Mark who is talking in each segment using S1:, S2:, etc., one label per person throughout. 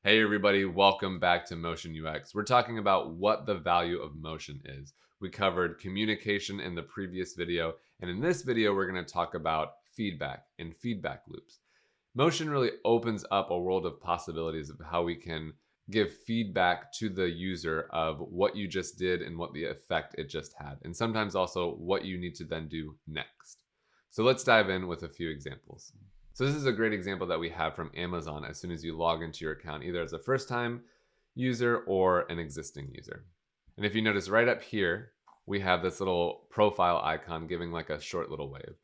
S1: Hey everybody, welcome back to Motion UX. We're talking about what the value of motion is. We covered communication in the previous video, and in this video we're going to talk about feedback and feedback loops. Motion really opens up a world of possibilities of how we can give feedback to the user of what you just did and what the effect it just had, and sometimes also what you need to then do next. So let's dive in with a few examples. So this is a great example that we have from Amazon as soon as you log into your account, either as a first-time user or an existing user. And if you notice right up here, we have this little profile icon giving like a short little wave.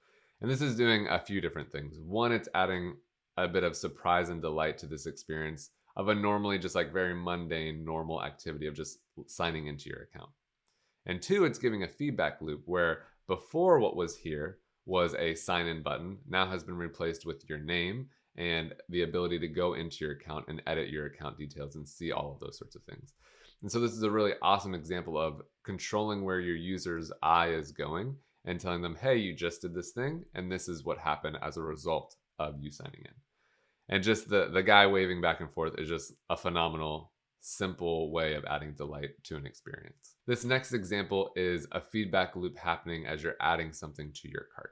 S1: And this is doing a few different things. One, it's adding a bit of surprise and delight to this experience of a normally just like very mundane, normal activity of just signing into your account. And two, it's giving a feedback loop where before what was here was a sign in button now has been replaced with your name and the ability to go into your account and edit your account details and see all of those sorts of things. And so this is a really awesome example of controlling where your user's eye is going and telling them, hey, you just did this thing and this is what happened as a result of you signing in. And just the guy waving back and forth is just a phenomenal, simple way of adding delight to an experience. This next example is a feedback loop happening as you're adding something to your cart.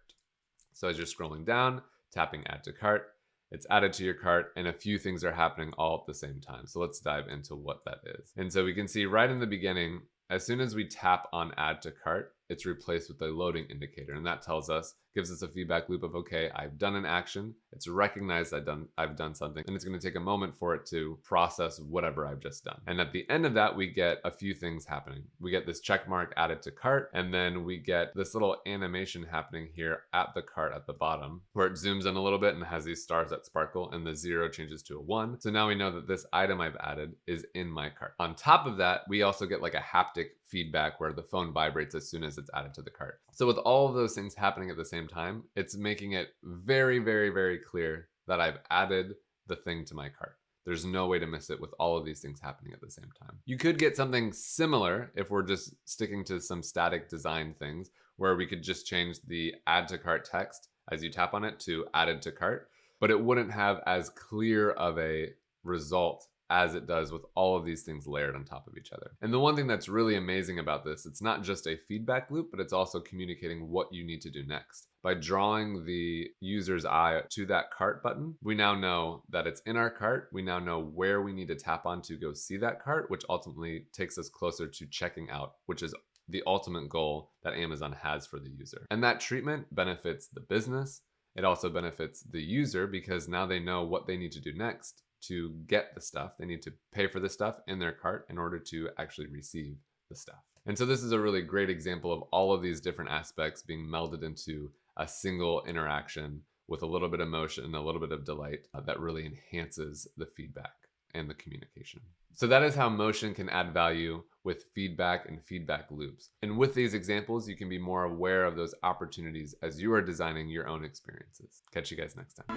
S1: So as you're scrolling down, tapping add to cart, it's added to your cart and a few things are happening all at the same time. So let's dive into what that is. And so we can see right in the beginning, as soon as we tap on add to cart, it's replaced with a loading indicator. And that tells us, gives us a feedback loop of, okay, I've done an action. It's recognized I've done something, and it's going to take a moment for it to process whatever I've just done. And at the end of that, we get a few things happening. We get this check mark added to cart, and then we get this little animation happening here at the cart at the bottom, where it zooms in a little bit and has these stars that sparkle, and the 0 changes to a 1. So now we know that this item I've added is in my cart. On top of that, we also get like a haptic feedback where the phone vibrates as soon as it's added to the cart. So with all of those things happening at the same time, it's making it very, very, very clear that I've added the thing to my cart. There's no way to miss it with all of these things happening at the same time. You could get something similar if we're just sticking to some static design things where we could just change the add to cart text as you tap on it to added to cart, but it wouldn't have as clear of a result as it does with all of these things layered on top of each other. And the one thing that's really amazing about this, it's not just a feedback loop, but it's also communicating what you need to do next. By drawing the user's eye to that cart button, we now know that it's in our cart. We now know where we need to tap on to go see that cart, which ultimately takes us closer to checking out, which is the ultimate goal that Amazon has for the user. And that treatment benefits the business. It also benefits the user because now they know what they need to do next to get the stuff. They need to pay for the stuff in their cart in order to actually receive the stuff. And so this is a really great example of all of these different aspects being melded into a single interaction with a little bit of motion and a little bit of delight that really enhances the feedback and the communication. So that is how motion can add value with feedback and feedback loops. And with these examples, you can be more aware of those opportunities as you are designing your own experiences. Catch you guys next time.